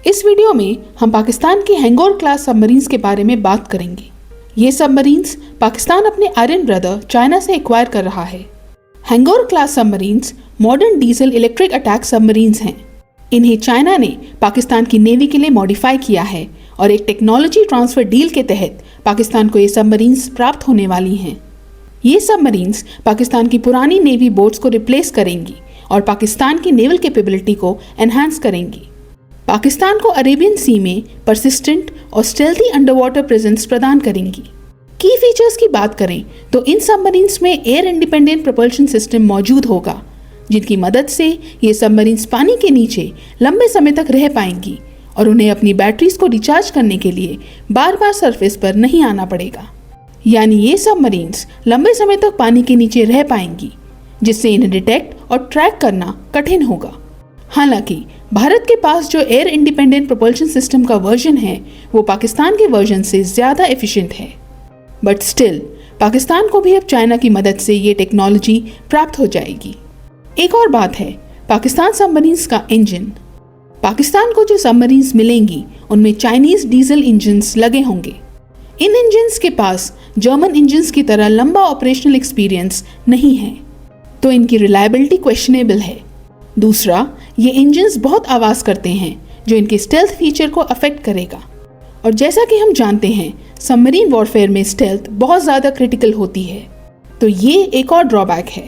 इस वीडियो में हम पाकिस्तान की हैंगोर क्लास सबमरीन्स के बारे में बात करेंगे। ये सबमरीन्स पाकिस्तान अपने आर्यन ब्रदर चाइना से एक्वायर कर रहा है। Hangor class submarines modern diesel electric attack submarines हैं। इन्हें चाइना ने पाकिस्तान की नेवी के लिए मॉडिफाई किया है और एक टेक्नोलॉजी ट्रांसफर डील के तहत पाकिस्तान को ये सबमरीन्स प्राप्त होने वाली हैं। ये सबमरीन्स पाकिस्तान की पुरानी नेवी बोट्स को रिप्लेस करेंगी और पाकिस्तान की नेवल कैपेबिलिटी को एनहांस करेंगी। पाकिस्तान को अरेबियन सी में परसिस्टेंट और स्टेल्थी अंडरवाटर प्रेजेंस प्रदान करेंगी। की फीचर्स की बात करें तो इन सबमरीन्स में एयर इंडिपेंडेंट प्रोपल्शन सिस्टम मौजूद होगा, जिनकी मदद से ये सबमरीन्स पानी के नीचे लंबे समय तक रह पाएंगी और उन्हें अपनी बैटरीज को रिचार्ज करने के लिए बार बार सरफेस पर नहीं आना पड़ेगा। यानी ये सबमरीन्स लंबे समय तक पानी के नीचे रह पाएंगी, जिससे इन्हें डिटेक्ट और ट्रैक करना कठिन होगा। हालांकि भारत के पास जो एयर इंडिपेंडेंट प्रोपल्शन सिस्टम का वर्जन है वो पाकिस्तान के वर्जन से ज़्यादा एफिशिएंट है, बट स्टिल पाकिस्तान को भी अब चाइना की मदद से ये टेक्नोलॉजी प्राप्त हो जाएगी। एक और बात है पाकिस्तान सबमरीन्स का इंजन। पाकिस्तान को जो सबमरीन्स मिलेंगी उनमें चाइनीज डीजल इंजन्स लगे होंगे। इन इंजन्स के पास जर्मन इंजन्स की तरह लंबा ऑपरेशनल एक्सपीरियंस नहीं है, तो इनकी रिलायबिलिटी क्वेश्चनेबल है। दूसरा, ये इंजन्स बहुत आवाज़ करते हैं जो इनके स्टेल्थ फीचर को अफेक्ट करेगा, और जैसा कि हम जानते हैं सबमरीन वॉरफेयर में स्टेल्थ बहुत ज़्यादा क्रिटिकल होती है, तो ये एक और ड्रॉबैक है।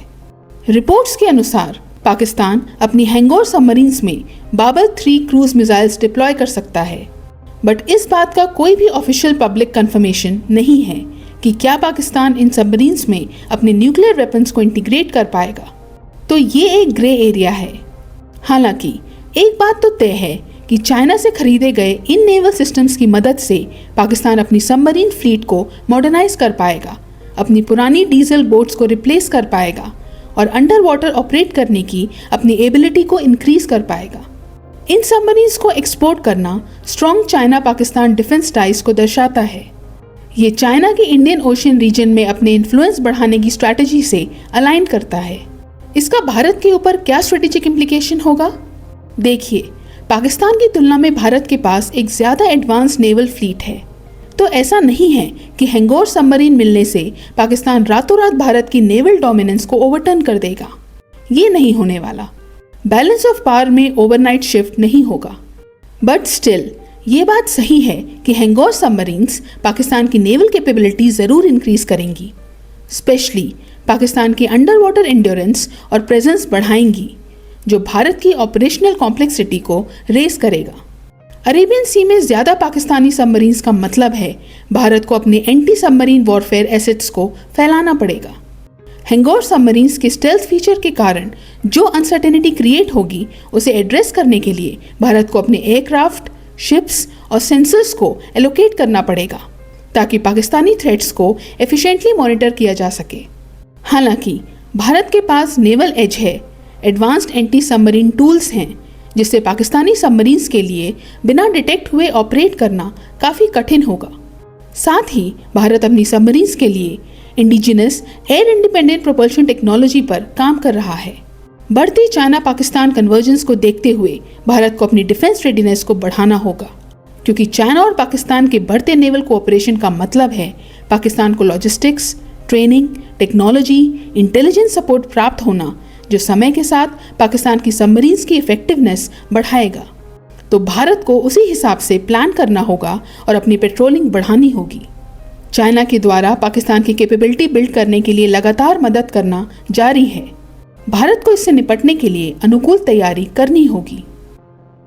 रिपोर्ट्स के अनुसार पाकिस्तान अपनी हैंगोर सबमरीन्स में बाबर 3 क्रूज मिसाइल्स डिप्लॉय कर सकता है, बट इस बात का कोई भी ऑफिशियल पब्लिक कंफर्मेशन नहीं है कि क्या पाकिस्तान इन सबमरीन्स में अपने न्यूक्लियर वेपन्स को इंटीग्रेट कर पाएगा, तो ये एक ग्रे एरिया है। हालांकि एक बात तो तय है कि चाइना से खरीदे गए इन नेवल सिस्टम्स की मदद से पाकिस्तान अपनी सबमरीन फ्लीट को मॉडर्नाइज कर पाएगा, अपनी पुरानी डीजल बोट्स को रिप्लेस कर पाएगा और अंडर वाटर ऑपरेट करने की अपनी एबिलिटी को इंक्रीज कर पाएगा। इन सबमरीन्स को एक्सपोर्ट करना strong China Pakistan defence ties को दर्शाता है। ये चाइना के इंडियन ओशियन रीजन में अपने इन्फ्लुएंस बढ़ाने की स्ट्रैटेजी से अलाइन करता है। इसका भारत के ऊपर क्या स्ट्रेटेजिक इम्प्लीकेशन होगा? देखिए, पाकिस्तान की तुलना में भारत के पास एक ज़्यादा एडवांस नेवल फ्लीट है, तो ऐसा नहीं है कि हैंगोर सबमरीन मिलने से पाकिस्तान रातों रात भारत की नेवल डोमिनेंस को ओवरटर्न कर देगा। ये नहीं होने वाला। बैलेंस ऑफ पावर में ओवरनाइट शिफ्ट नहीं होगा, बट स्टिल ये बात सही है कि हैंगोर सबमरीन्स पाकिस्तान की नेवल कैपेबिलिटी ज़रूर इंक्रीज करेंगी। स्पेशली पाकिस्तान की अंडर वाटर एंड्योरेंस और प्रेजेंस बढ़ाएंगी, जो भारत की ऑपरेशनल कॉम्प्लेक्सिटी को रेस करेगा। अरेबियन सी में ज़्यादा पाकिस्तानी सबमरीन्स का मतलब है भारत को अपने एंटी सबमरीन वॉरफेयर एसेट्स को फैलाना पड़ेगा। हैंगोर सबमरीन्स के स्टेल्थ फीचर के कारण जो अनसर्टेनिटी क्रिएट होगी उसे एड्रेस करने के लिए भारत को अपने एयरक्राफ्ट, शिप्स और सेंसर्स को एलोकेट करना पड़ेगा, ताकि पाकिस्तानी थ्रेट्स को एफिशिएंटली मॉनिटर किया जा सके। हालांकि भारत के पास नेवल एज है, एडवांस्ड एंटी सबमरीन टूल्स हैं, जिससे पाकिस्तानी सबमरीन्स के लिए बिना डिटेक्ट हुए ऑपरेट करना काफ़ी कठिन होगा। साथ ही भारत अपनी सबमरीन्स के लिए indigenous air independent propulsion technology पर काम कर रहा है। बढ़ती चाइना पाकिस्तान कन्वर्जेंस को देखते हुए भारत को अपनी डिफेंस रेडीनेस को बढ़ाना होगा, क्योंकि चाइना और पाकिस्तान के बढ़ते नेवल कोऑपरेशन का मतलब है पाकिस्तान को logistics, training, technology, intelligence support प्राप्त होना, जो समय के साथ पाकिस्तान की सबमरीन्स की इफेक्टिवनेस बढ़ाएगा। तो भारत को उसी हिसाब से प्लान करना होगा और अपनी पेट्रोलिंग बढ़ानी होगी। चाइना के द्वारा पाकिस्तान की कैपेबिलिटी बिल्ड करने के लिए लगातार मदद करना जारी है। भारत को इससे निपटने के लिए अनुकूल तैयारी करनी होगी।